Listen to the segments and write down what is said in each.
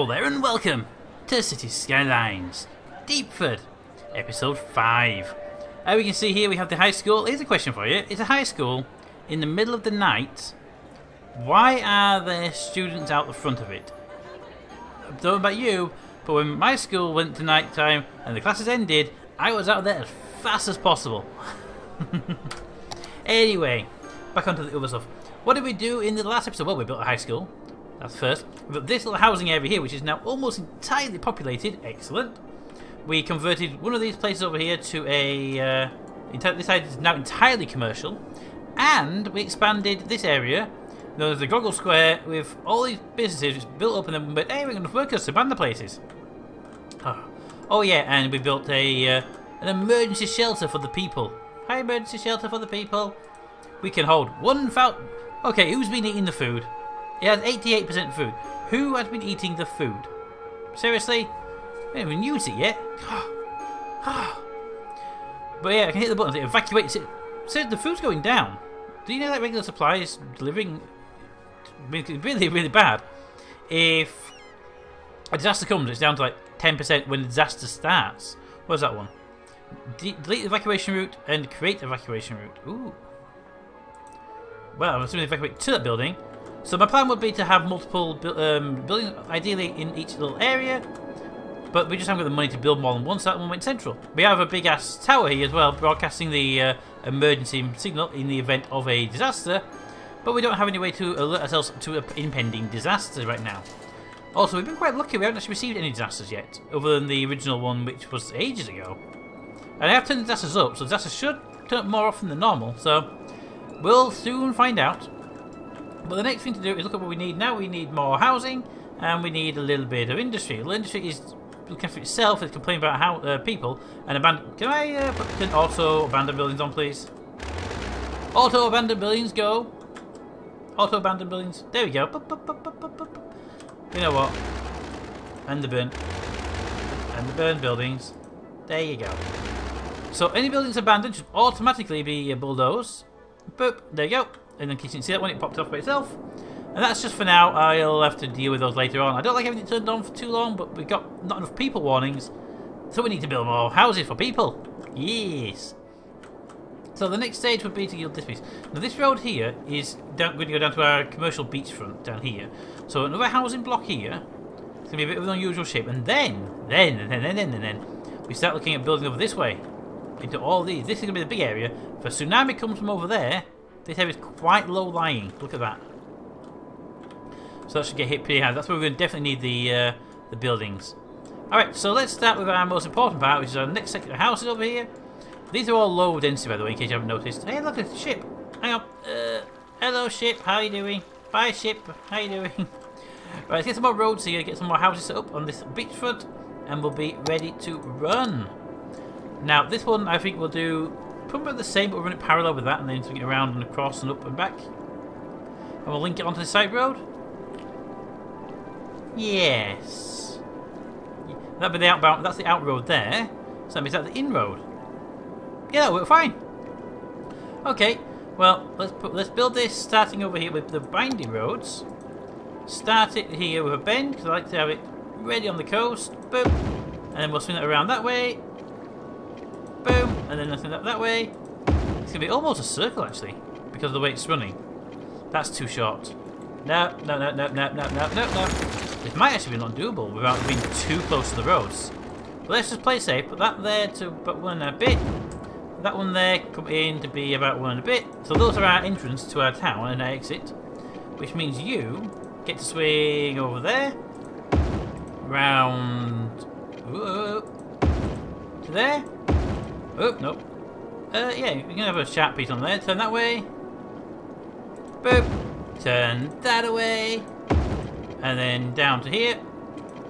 Hello there and welcome to City Skylines, Deepford, episode 5. As we can see here we have the high school. Here's a question for you. It's a high school in the middle of the night. Why are there students out the front of it? I don't know about you, but when my school went to night time and the classes ended, I was out there as fast as possible. Anyway, back onto the other stuff. What did we do in the last episode? Well, we built a high school. That's first. We built this little housing area here, which is now almost entirely populated. Excellent. We converted one of these places over here to a... this side is now entirely commercial. And we expanded this area, known as the Goggle Square, with all these businesses just built up and then but hey, we're going to workers to man the places. Oh yeah, and we built a an emergency shelter for the people. Hi, emergency shelter for the people. We can hold 1,000... Okay, who's been eating the food? It has 88% food. Who has been eating the food? Seriously? I haven't even used it yet. But yeah, I can hit the button. It evacuates it. Says the food's going down. Do you know that regular supplies delivering really, really bad? If a disaster comes, it's down to like 10% when the disaster starts. What's that one? Delete the evacuation route and create evacuation route. Ooh. Well, I'm assuming evacuate to that building. So my plan would be to have multiple buildings, ideally in each little area. But we just haven't got the money to build more than one, so that one went central. We have a big ass tower here as well, broadcasting the emergency signal in the event of a disaster. But we don't have any way to alert ourselves to an impending disaster right now. Also, we've been quite lucky, we haven't actually received any disasters yet, other than the original one, which was ages ago. And I have turned disasters up, so disasters should turn up more often than normal, so we'll soon find out. But the next thing to do is look at what we need now. We need more housing, and we need a little bit of industry. The industry is looking for itself, it's complaining about how people and abandoned. Can I put auto abandoned buildings on, please? Auto abandoned buildings, go. Auto abandoned buildings. There we go. You know what? And the burn buildings. There you go. So any buildings abandoned should automatically be bulldozed. Boop. There you go. And then you can see that when it popped off by itself. And that's just for now. I'll have to deal with those later on. I don't like having it turned on for too long, but we've got not enough people warnings. So we need to build more houses for people. Yes. So the next stage would be to build this piece. Now this road here is going to go down to our commercial beachfront down here. So another housing block here. It's going to be a bit of an unusual shape. And then we start looking at building over this way. Into all these. This is going to be the big area. If a tsunami comes from over there, this area is quite low lying. Look at that. So that should get hit pretty hard. That's where we're going to definitely need the buildings. Alright, so let's start with our most important part, which is our next section of houses over here. These are all low density, by the way, in case you haven't noticed. Hey, look at the ship. Hang on. Hello, ship. How are you doing? Bye, ship. How are you doing? Right, let's get some more roads here, get some more houses set up on this beachfront, and we'll be ready to run. Now, this one I think we'll do probably the same, but we'll run it parallel with that, and then swing it around and across and up and back. And we'll link it onto the side road. Yes. That'll be the outbound. That's the out road there. So that means that's the in road. Yeah, we're fine. Okay. Well, let's build this starting over here with the binding roads. Start it here with a bend because I like to have it ready on the coast. Boom. And then we'll swing it around that way. Boom. And then swing that way. It's gonna be almost a circle actually because of the way it's running. That's too short. No. This might actually be not doable without being too close to the roads. But let's just play safe. Put that there to about 1 and a bit. That one there come in to be about 1 and a bit. So those are our entrance to our town and our exit. Which means you get to swing over there. Round. To there. Oh, no. Yeah, you can have a sharp piece on there. Turn that way. Boop. Turn that away. And then down to here.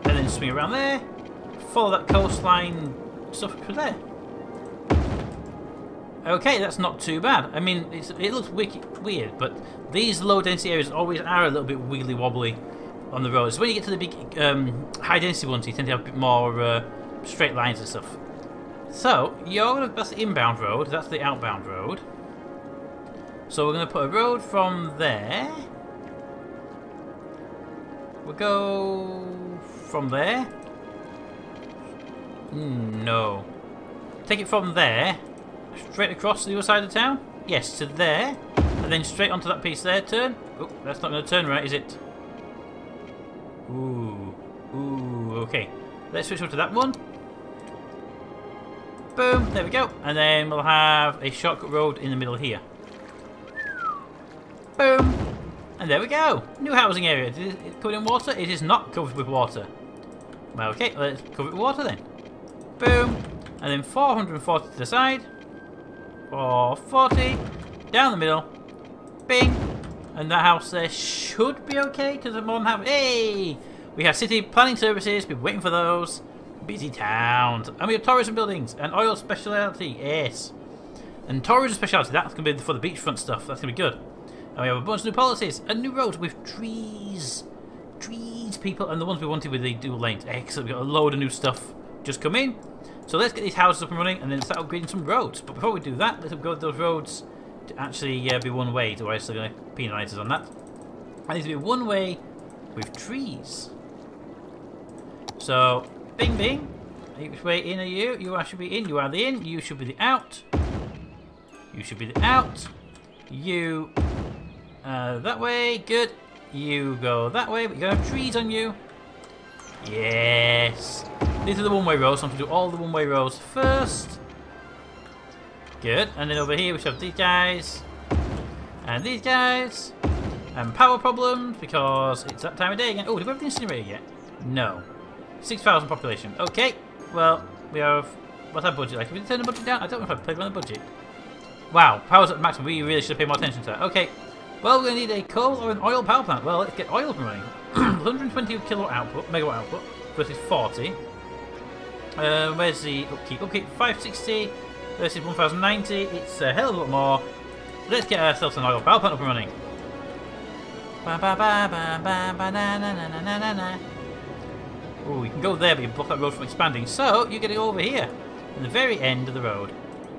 And then swing around there. Follow that coastline stuff through there. Okay, that's not too bad. I mean, it looks weird, but these low density areas always are a little bit wiggly wobbly on the roads. When you get to the big high density ones, you tend to have a bit more straight lines and stuff. So, that's the inbound road, that's the outbound road. So we're going to put a road from there We'll go from there. No. Take it from there, straight across to the other side of the town. Yes, to there, and then straight onto that piece there. Turn. Oh, that's not going to turn right, is it? Ooh, okay. Let's switch over to that one. Boom, there we go. And then we'll have a shortcut road in the middle here. Boom. And there we go. New housing area. Is it covered in water? It is not covered with water. Well, okay, let's cover it with water then. Boom. And then 440 to the side. 440. Down the middle. Bing. And that house there should be okay because I'm more than happy. Hey! We have city planning services. We've been waiting for those. Busy towns. And we have tourism buildings. And oil speciality. Yes. And tourism speciality. That's going to be for the beachfront stuff. That's going to be good. And we have a bunch of new policies. And new roads with trees. Trees, people. And the ones we wanted with the dual lanes. Excellent. We've got a load of new stuff just come in. So let's get these houses up and running and then start upgrading some roads. But before we do that, let's upgrade those roads to actually be one way. Otherwise they're going to penalise us on that. I need to be one way with trees. So, bing bing. Which way in are you? You should be in. You are the in. You should be the out. You should be the out. You that way. Good. You go that way, but you're going to have trees on you. Yes. These are the one-way roads, so I'm going to do all the one-way roads first. Good. And then over here we should have these guys. And these guys. And power problems, because it's that time of day again. Oh, do we have the incinerator yet? No. 6,000 population. Okay. Well, we have... What's our budget like? Can we turn the budget down? I don't know if I've played on the budget. Wow. Power's at maximum. We really should pay more attention to that. Okay. Well, we're going to need a coal or an oil power plant. Well, let's get oil up and running. 120 kilowatt output, megawatt output, versus 40. Where's the upkeep? Upkeep 560 versus 1090. It's a hell of a lot more. Let's get ourselves an oil power plant up and running. Oh, you can go there, but you block that road from expanding. So you get it over here, in the very end of the road.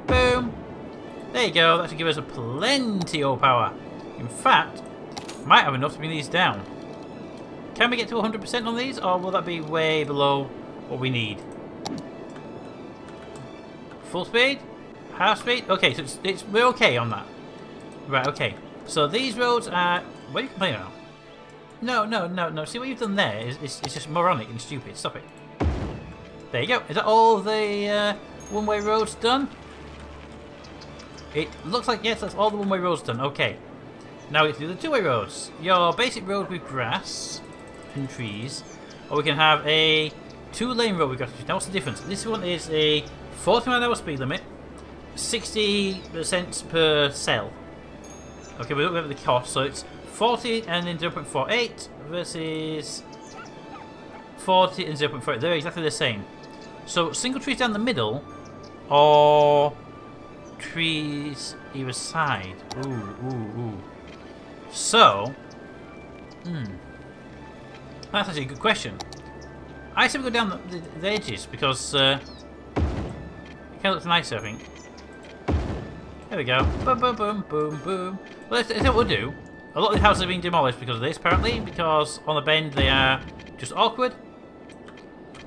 Boom. There you go. That should give us a plenty of power. In fact, might have enough to bring these down. Can we get to 100% on these, or will that be way below what we need? Full speed? Half speed? Okay, so we're okay on that. Right, okay. So these roads are... What are you complaining about? No. See what you've done there is just moronic and stupid. Stop it. There you go. Is that all the one-way roads done? It looks like, yes, that's all the one-way roads done. Okay. Now we can do the two-way roads. Your basic road with grass and trees. Or we can have a two-lane road with grass and trees. Now what's the difference? This one is a 40-mile-an-hour speed limit. 60 cents per cell. Okay, we don't have the cost, so it's 40 and then 0.48 versus 40 and 0.48. They're exactly the same. So single trees down the middle, or trees either side. Ooh. So, that's actually a good question. I say we go down the edges because it kind of looks nicer, I think. There we go. Boom, boom, boom, boom, boom. Well, that's what we'll do. A lot of the houses are being demolished because of this, apparently, because on the bend they are just awkward.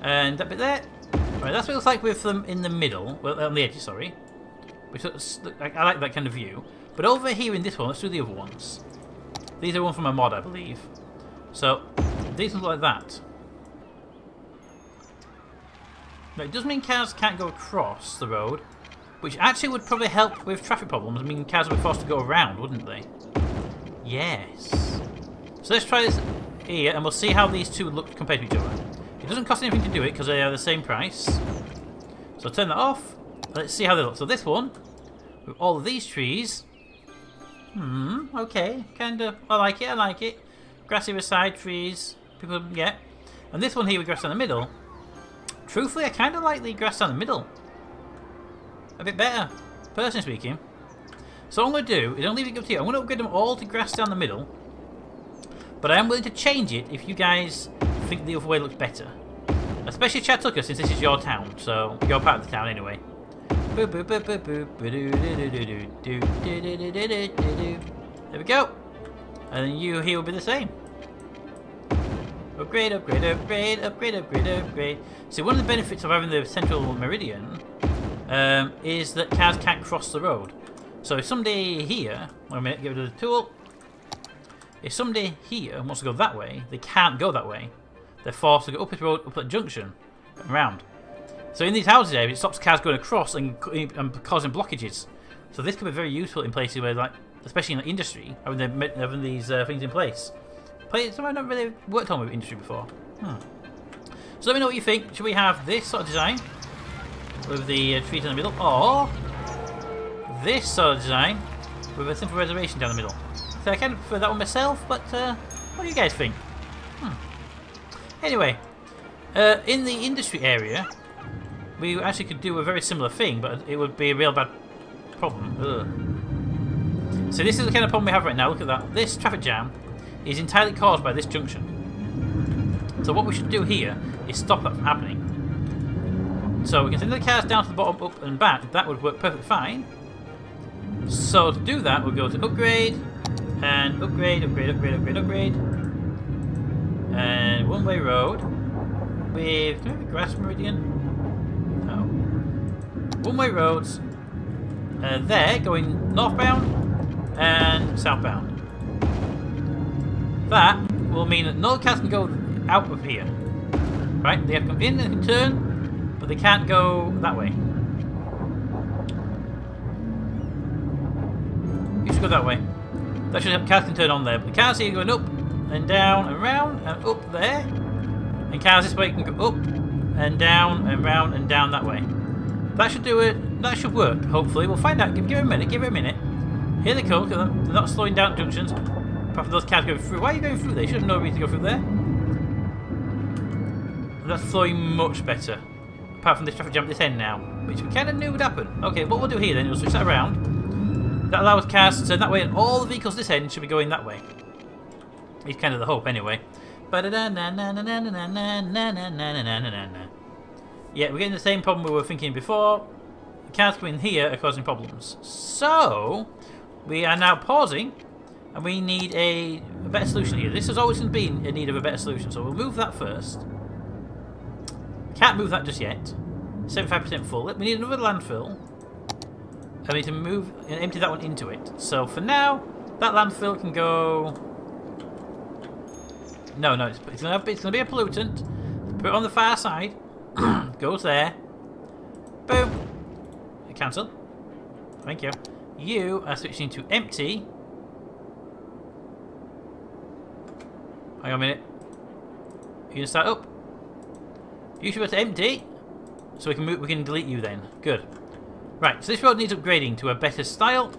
And that bit there. Right, that's what it looks like with them in the middle. Well, on the edges, sorry. Which looks, I like that kind of view. But over here in this one, let's do the other ones. These are one from a mod, I believe. So, these ones look like that. Now, it does mean cars can't go across the road, which actually would probably help with traffic problems. I mean, cars would be forced to go around, wouldn't they? Yes. So let's try this here, and we'll see how these two look compared to each other. It doesn't cost anything to do it, because they are the same price. So turn that off. Let's see how they look. So this one, with all of these trees... okay, kinda, I like it. Grassy beside trees, people, yeah. And this one here with grass down the middle, truthfully I kinda like the grass down the middle. A bit better, personally speaking. So what I'm gonna do is I'm gonna leave it up to you. I'm gonna upgrade them all to grass down the middle. But I am willing to change it if you guys think the other way looks better. Especially Chattucker, since this is your town, so you're part of the town anyway. There we go. And then you here will be the same. Upgrade, upgrade, upgrade, upgrade, upgrade, upgrade. See, one of the benefits of having the central meridian is that cars can't cross the road. So if somebody here, wait a minute, get rid of the tool. If somebody here wants to go that way, they can't go that way. They're forced to go up this road, up that junction, and round. So in these houses here, it stops cars going across and causing blockages. So this could be very useful in places where, like, especially in the industry, having these things in place. Something I've not really worked on with industry before. So let me know what you think. Should we have this sort of design with the trees in the middle, or this sort of design with a simple reservation down the middle? So I kind of prefer that one myself, but what do you guys think? Anyway, in the industry area, we actually could do a very similar thing, but it would be a real bad problem. Ugh. So this is the kind of problem we have right now. Look at that. This traffic jam is entirely caused by this junction. So what we should do here is stop that from happening. So we can send the cars down to the bottom, up and back. That would work perfectly fine. So to do that, we'll go to upgrade, and upgrade, upgrade, upgrade, upgrade, upgrade. And one-way road with... Can we have a grass meridian? No. One-way roads. There, going northbound and southbound. That will mean that no cars can go out of here. Right? They have to come in and can turn, but they can't go that way. You should go that way. That should have cars can turn on there, but the cars here going up and down and round and up there. And cars this way can go up and down and round and down that way. That should do it. That should work, hopefully. We'll find out. Give it a minute, give it a minute. Here they come, look at them. They're not slowing down at junctions. Apart from those cars going through. Why are you going through there? You should have no reason to go through there. That's flowing much better. Apart from this traffic jam at this end now, which we kind of knew would happen. Okay, what we'll do here then is we'll switch that around. That allows cars to turn that way, and all the vehicles this end should be going that way. It's kind of the hope, anyway. Yeah, we're getting the same problem we were thinking before. The cars coming here are causing problems. So, we are now pausing, and we need a better solution here. This has always been in need of a better solution, so we'll move that first. Can't move that just yet. 75% full. We need another landfill. I need to move and empty that one into it. So for now, that landfill can go. No, it's gonna be a pollutant. Put it on the far side. Goes there. Boom. Cancel. Thank you. You are switching to empty. Hang on a minute. You gonna start up? You should be able to empty, so we can move. We can delete you then. Good. Right, so this road needs upgrading to a better style.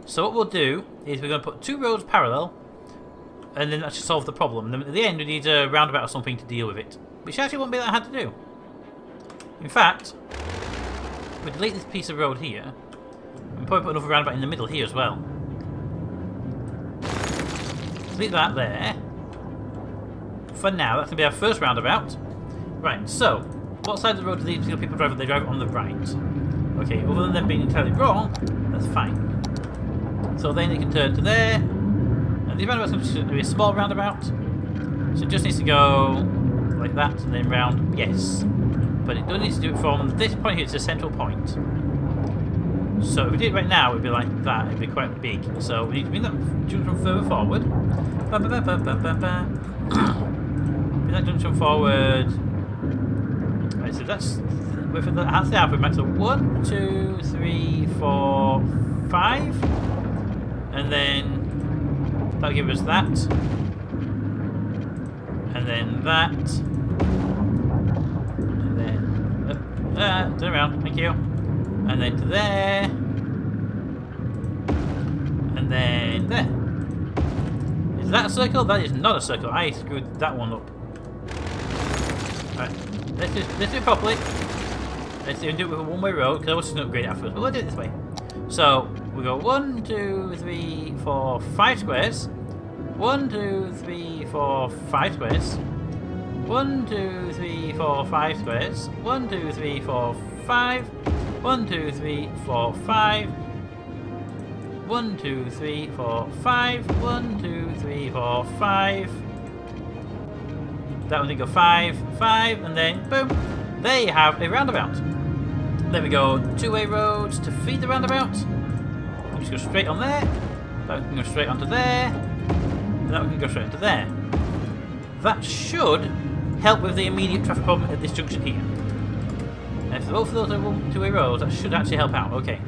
So what we'll do is we're going to put two roads parallel, and then that should solve the problem. And then at the end we need a roundabout or something to deal with it, which actually won't be that hard to do. In fact, we delete this piece of road here, and probably put another roundabout in the middle here as well. Delete that there. For now, that's going to be our first roundabout. Right, so what side of the road do these people drive? They drive on the right. Okay, other than them being entirely wrong, that's fine. So then they can turn to there, and the roundabout's going to be a small roundabout, so it just needs to go like that and then round. Yes, but it does need to do it from this point here to the central point. So if we did it right now, it'd be like that. It'd be quite big. So we need to bring that junction further forward. Bring that junction forward. Right, so that's the output max. So 1, 2, 3, 4, 5, and then that'll give us that, and then that, and then turn around. Thank you. And then to there, and then there. Is that a circle? That is not a circle. I screwed that one up. Right, let's do it properly. Let's do it with a one-way road, because I was just not upgrade afterwards, but we'll do it this way. So, we go 1, 2, 3, 4, 5 squares. 1, 2, 3, 4, 5 squares. 1, 2, 3, 4, 5 squares. 1, 2, 3, 4, 5. 1, 2, 3, 4, 5. 1, 2, 3, 4, 5. 1, 2, 3, 4, 5. That one can go 5, 5, and then boom. There you have a roundabout. Then we go two-way roads to feed the roundabout. We'll just go straight on there. That one can go straight onto there. And that one can go straight onto there. That should help with the immediate traffic problem at this junction here. And if both of those are two-way roads, that should actually help out. Okay.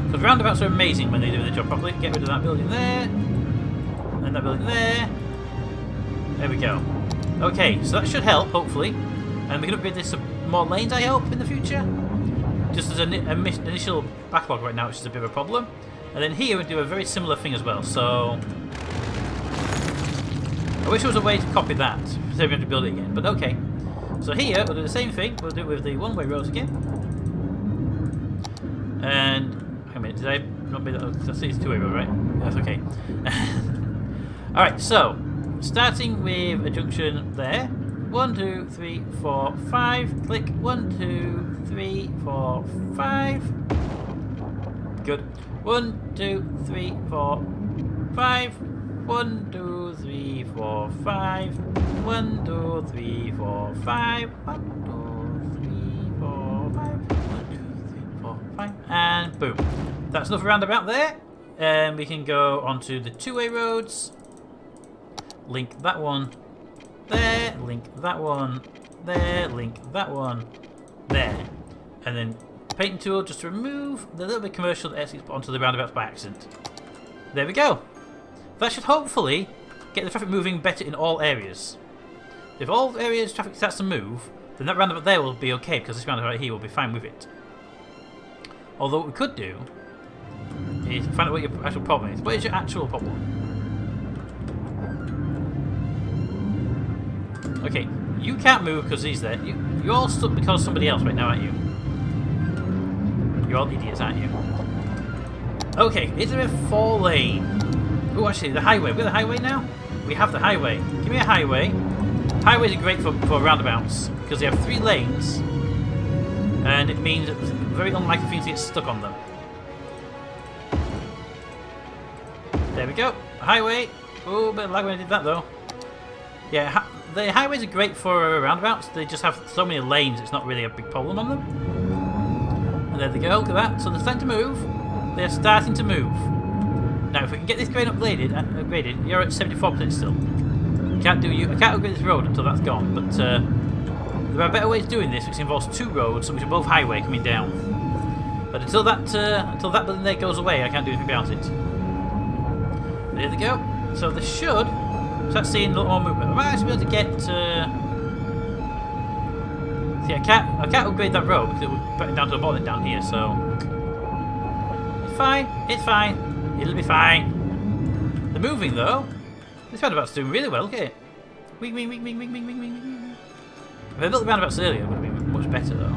Because roundabouts are amazing when they do their job properly. Get rid of that building there. And that building there. There we go. Okay, so that should help, hopefully. And we can upgrade this to more lanes, I hope, in the future. Just as an initial backlog right now, which is a bit of a problem. And then here we do a very similar thing as well. So I wish there was a way to copy that, so we have to build it again. But okay. So here we'll do the same thing. We'll do it with the one-way roads again. And wait a minute, did I not be that? I see it's two-way road, right? That's okay. All right. So starting with a junction there. 1, 2, 3, 4, 5. Click 1, 2, 3, 4, 5. Good. 1, 2, 3, 4, 5. 1, 2, 3, 4, 5. 1, 2, 3, 4, 5. 1, 2, 3, 4, 5. 1, 2, 3, 4, 5. And boom. That's enough roundabout there. And we can go onto the two-way roads. Link that one there, link that one there, link that one there. And then painting tool just to remove the little bit commercial that gets put onto the roundabouts by accident. There we go. That should hopefully get the traffic moving better in all areas. If all areas traffic starts to move, then that roundabout there will be okay, because this roundabout right here will be fine with it. Although what we could do is find out what your actual problem is. What is your actual problem? Okay, you can't move because he's there. You're all stuck because of somebody else right now, aren't you? You're all idiots, aren't you? Okay, is there a 4-lane? Oh, actually, the highway. We're the highway now? We have the highway. Give me a highway. Highways are great for roundabouts because they have 3 lanes, and it means it's very unlikely for you to get stuck on them. There we go. Highway. Oh, a bit of lag when I did that though. Yeah, the highways are great for roundabouts. They just have so many lanes, it's not really a big problem on them. And there they go, look at that. So they're starting to move. They're starting to move. Now, if we can get this crane upgraded, you're at 74% still. I can't upgrade this road until that's gone, but there are better ways of doing this, which involves 2 roads, which are both highway coming down. But until that building there goes away, I can't do anything about it. There they go. So they should start seeing a lot more movement. I might actually be able to get. See, I can't upgrade that road because it would put it down to a bottom down here. So it's fine. It's fine. It'll be fine. They're moving though. This roundabout's doing really well. Look at it. Wing, wing, wing, wing, wing, wing, wing, wing. If I built the roundabouts earlier, it would have been much better though.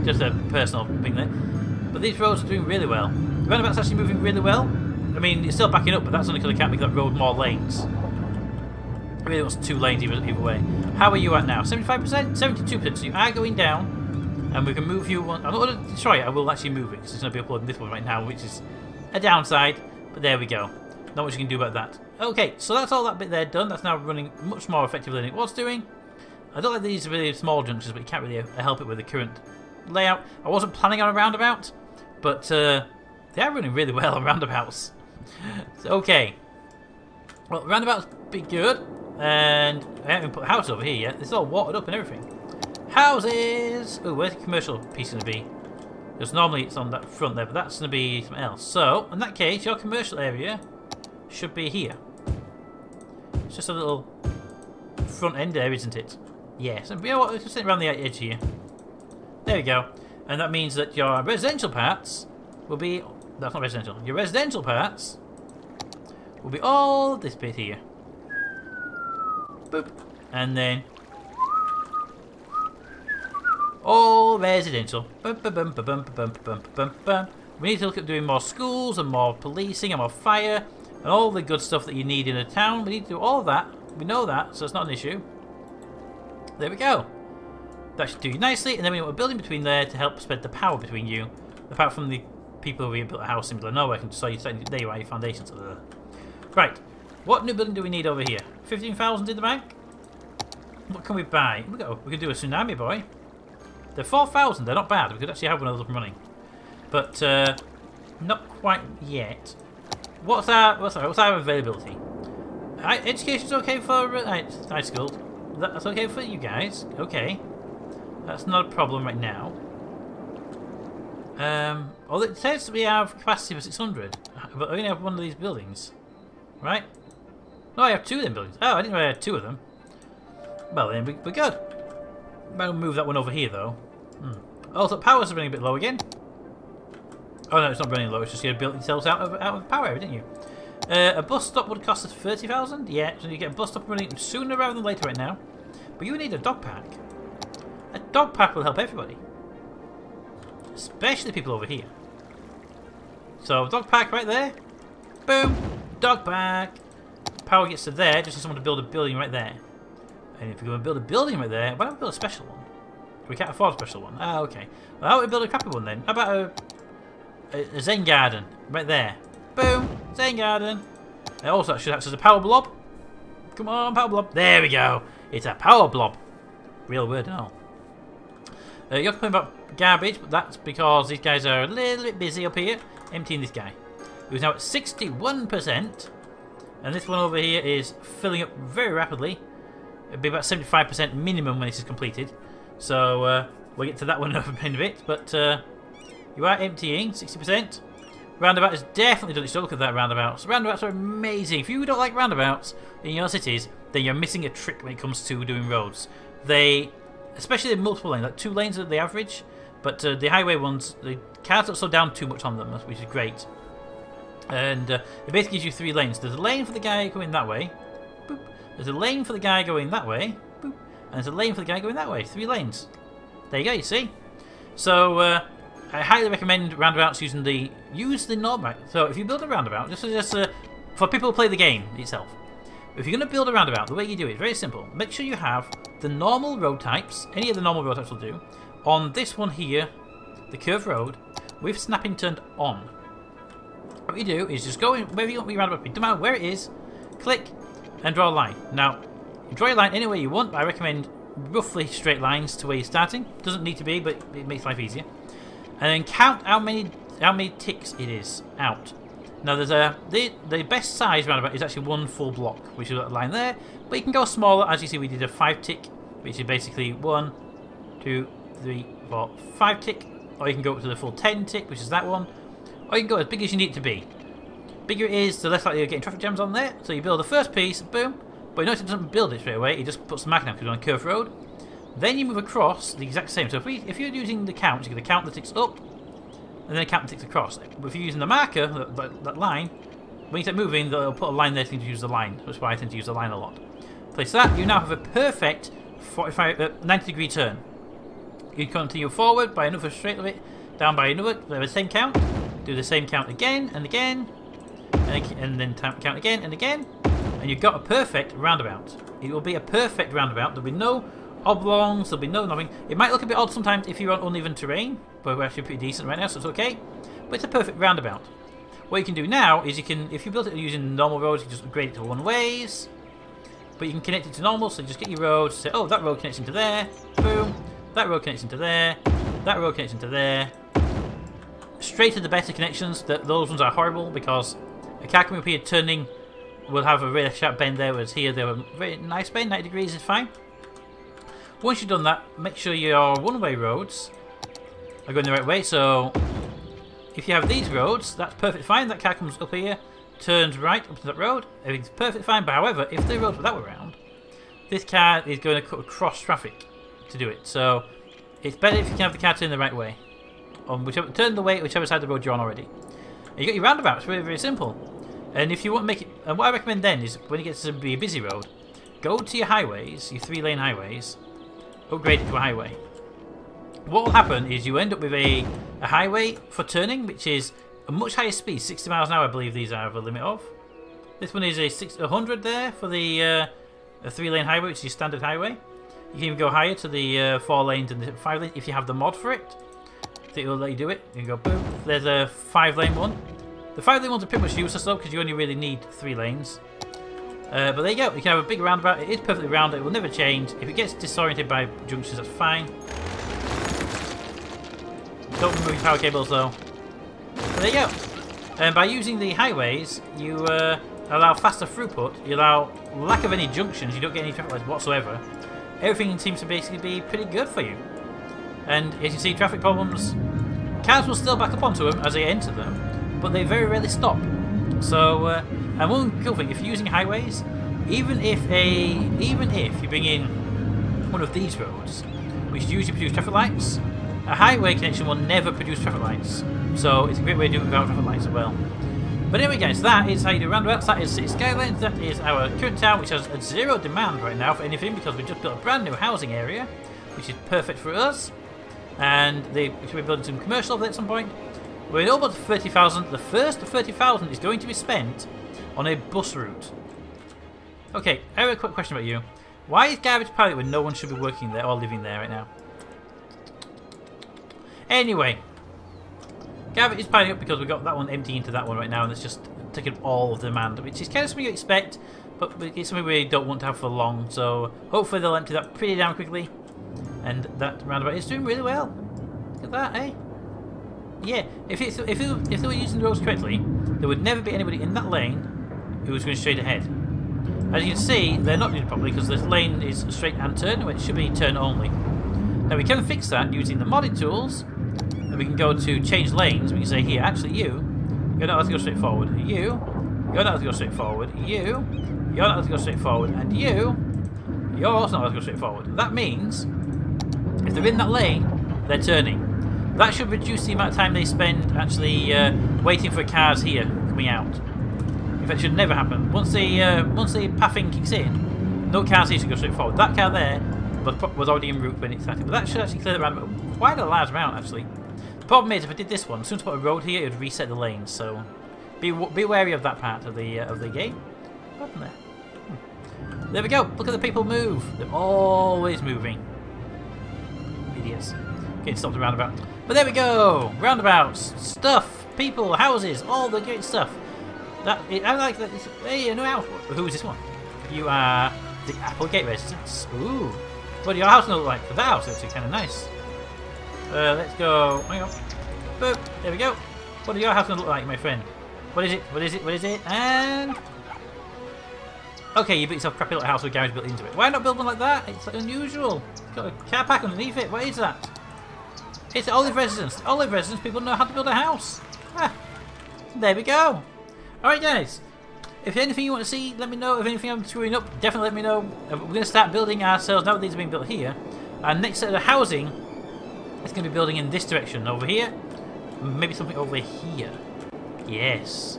Just a personal thing there. But these roads are doing really well. The roundabout's actually moving really well. I mean, it's still backing up, but that's only because I can't make that road more lanes. It really wants 2 lanes either way. How are you at now? 75%? 72%. So you are going down, and we can move you one. I'm not going to destroy it, I will actually move it, because it's going to be uploading this one right now, which is a downside. But there we go. Not much you can do about that. Okay, so that's all that bit there done. That's now running much more effectively than it was doing. I don't like these really small junctions, but you can't really help it with the current layout. I wasn't planning on a roundabout, but they are running really well on roundabouts. So, okay. Well, roundabouts be good. And I haven't even put a house over here yet. It's all watered up and everything. Houses! Oh, where's the commercial piece going to be? Because normally it's on that front there, but that's going to be something else. So, in that case, your commercial area should be here. It's just a little front end there, isn't it? Yes. And you know what? It's just around the edge here. There we go. And that means that your residential parts will be... That's not residential. Your residential parts will be all this bit here. Boop. And then all residential. Bum, bum, bum, bum, bum, bum, bum, bum, bum. We need to look at doing more schools and more policing and more fire and all the good stuff that you need in a town. We need to do all of that. We know that, so it's not an issue. There we go. That should do you nicely. And then we want a building between there to help spread the power between you. Apart from the people who have built a house in the middle of nowhere, can just so you there you are, your foundations. Right. What new building do we need over here? 15,000 in the bank? What can we buy? We can do a tsunami, boy. They're 4,000. They're not bad. We could actually have one of those up and running. But not quite yet. What's our availability? Education's okay for high school. That's okay for you guys. Okay, that's not a problem right now. Well, it says we have capacity for 600, but we only have one of these buildings, right? No, I have two of them buildings. Oh, I didn't know I had two of them. Well, then we're good. Better move that one over here, though. Also, power's running a bit low again. Oh no, it's not running low. It's just going to build itself out of power, didn't you? A bus stop would cost us 30,000. Yeah, so you get a bus stop running sooner rather than later right now. But you need a dog pack. A dog pack will help everybody, especially people over here. So dog pack right there. Boom. Dog pack. Power gets to there. Just need someone to build a building right there. And if you're going to build a building right there, why don't we build a special one? We can't afford a special one. Ah, okay. Well, how about we build a crappy one then? How about a Zen garden right there? Boom! Zen garden. Also, that should act as a power blob. Come on, power blob. There we go. It's a power blob. Real word and all. You're complaining about garbage, but that's because these guys are a little bit busy up here emptying this guy. Who's now at 61%. And this one over here is filling up very rapidly. It'll be about 75% minimum when this is completed. So we'll get to that one in a bit. But you are emptying 60%. Roundabout has definitely done its job. Look at that, roundabouts. Roundabouts are amazing. If you don't like roundabouts in your cities, then you're missing a trick when it comes to doing roads. They, especially the multiple lanes, like 2 lanes are the average, but the highway ones, the cars don't slow down too much on them, which is great. And it basically gives you 3 lanes. There's a lane for the guy going that way. Boop. There's a lane for the guy going that way. Boop. And there's a lane for the guy going that way. 3 lanes. There you go, you see? So I highly recommend roundabouts use the normal. So if you build a roundabout, just for people who play the game itself, if you're going to build a roundabout, the way you do it is very simple. Make sure you have the normal road types, any of the normal road types will do, on this one here, the curved road, with snapping turned on. What you do is just go in wherever you want your roundabout to be, no matter where it is, click and draw a line. Now, you draw your line anywhere you want, but I recommend roughly straight lines to where you're starting. Doesn't need to be, but it makes life easier. And then count how many ticks it is out. Now there's the best size roundabout is actually 1 full block, which is a line there. But you can go smaller. As you see, we did a 5 tick, which is basically 1, 2, 3, 4, 5 tick. Or you can go up to the full 10 tick, which is that one. Or you can go as big as you need it to be. Bigger it is, the less likely you're getting traffic jams on there. So you build the first piece, boom. But you notice it doesn't build it straight away. It just puts the marking down because you're on a curved road. Then you move across the exact same. So if you're using the count, you're going to count the ticks up, and then count the ticks across. If you're using the marker, that line, when you start moving, they'll put a line there so you can use the line. That's why I tend to use the line a lot. Place that, you now have a perfect 90-degree turn. You continue forward by another straight of it, down by another, the same count, do the same count again and again, and then count again and again, and you've got a perfect roundabout. It will be a perfect roundabout. There'll be no oblongs, there'll be no nothing. It might look a bit odd sometimes if you're on uneven terrain, but we're actually pretty decent right now, so it's okay. But it's a perfect roundabout. What you can do now is you can, if you build it using normal roads, you can just upgrade it to one ways. But you can connect it to normal, so you just get your roads, say, oh, that road connects into there, boom. That road connects into there, that road connects into there. Straight to the better connections, those ones are horrible because a car coming up here turning will have a really sharp bend there, whereas here they have a very nice bend, 90 degrees is fine. Once you've done that, make sure your one-way roads are going the right way. So if you have these roads, that's perfectly fine. That car comes up here, turns right up to that road. Everything's perfectly fine. But however, if the roads were that way around, this car is going to cut across traffic to do it. So it's better if you can have the car turn the right way. On turn the way whichever side of the road you're on already. And you got your roundabout. It's very, very simple. And if you want to make it, and what I recommend then is when it gets to be a busy road, go to your highways, your 3-lane highways, upgrade it to a highway. What will happen is you end up with a highway for turning, which is a much higher speed, 60 miles an hour I believe these are the limit of. This one is a 100 there for the a 3-lane highway, which is your standard highway. You can even go higher to the 4 lanes and the 5 lanes if you have the mod for it. It will let you do it. You can go boom. There's a 5-lane one. The 5-lane ones are pretty much useless though because you only really need 3 lanes. But there you go. You can have a big roundabout. It is perfectly round. It will never change. If it gets disoriented by junctions, that's fine. Don't remove power cables though. But there you go. And by using the highways, you allow faster throughput. You allow lack of any junctions. You don't get any traffic lights whatsoever. Everything seems to basically be pretty good for you. And as you see, traffic problems, cars will still back up onto them as they enter them, but they very rarely stop. So, and one cool thing, if you're using highways, even if you bring in one of these roads, which usually produce traffic lights, a highway connection will never produce traffic lights. So it's a great way to do it without traffic lights as well. But anyway guys, that is how you do roundabouts. That is City Skylines. That is our current town, which has zero demand right now for anything because we just built a brand new housing area, which is perfect for us. And we should be building some commercial over there at some point. We're in almost 30,000. The first 30,000 is going to be spent on a bus route. Okay, I have a quick question about you. Why is Garbage Pilot when no one should be working there or living there right now? Anyway, Garbage is piling up because we got that one empty into that one right now, and it's just taking all of the demand, which is kind of something you expect, but it's something we don't want to have for long. So hopefully they'll empty that pretty damn quickly, and that roundabout is doing really well. Look at that, eh? Yeah, if they were using the roads correctly, there would never be anybody in that lane who was going straight ahead. As you can see, they're not doing it properly because this lane is straight and turn, which should be turn only. Now we can fix that using the modded tools, and we can go to change lanes. We can say here, actually you're not allowed to go straight forward. You're not allowed to go straight forward. You're not allowed to go straight forward. And you're also not allowed to go straight forward. That means if they're in that lane, they're turning. That should reduce the amount of time they spend actually waiting for cars here coming out. In fact, it should never happen. Once the pathing kicks in, no cars here should go straight forward. That car there was already en route when it started, but that should actually clear the roundabout quite a large amount actually. The problem is, if I did this one, as soon as I put a road here, it would reset the lanes. So be wary of that part of the game. What happened there? There we go. Look at the people move. They're always moving. Idiots. Getting stopped at roundabout. But there we go. Roundabouts, stuff, people, houses, all the great stuff. I like that. Hey, a new house. Who is this one? You are the Applegate residents. Ooh. What do your house look like? For that house, it's actually kind of nice. Let's go. Hang on. Boop. There we go. What do your house look like, my friend? What is it? What is it? What is it? And okay, you built yourself a crappy little house with a garage built into it. Why not build one like that? It's unusual. It's got a car park underneath it. What is that? It's Olive Residence. Olive Residence people know how to build a house. Ah, there we go. Alright guys, if there's anything you want to see, let me know. If anything I'm screwing up, definitely let me know. We're going to start building ourselves, now that these are being built here. And next set of housing is going to be building in this direction, over here. Maybe something over here. Yes.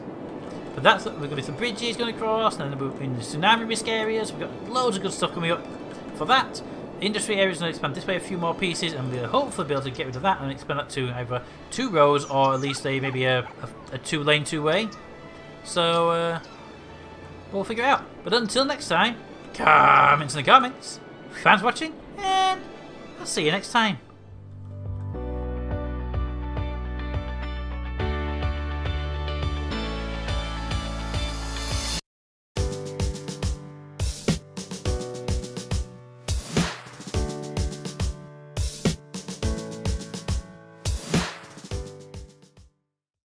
But that's, we're going to be some bridges going across, and then we're in the tsunami risk areas. We've got loads of good stuff coming up for that. Industry areas going to expand this way a few more pieces, and we'll hopefully be able to get rid of that and expand that to either 2 roads or at least maybe a 2-lane 2-way. So we'll figure it out. But until next time, comments in the comments. Thanks for watching, and I'll see you next time.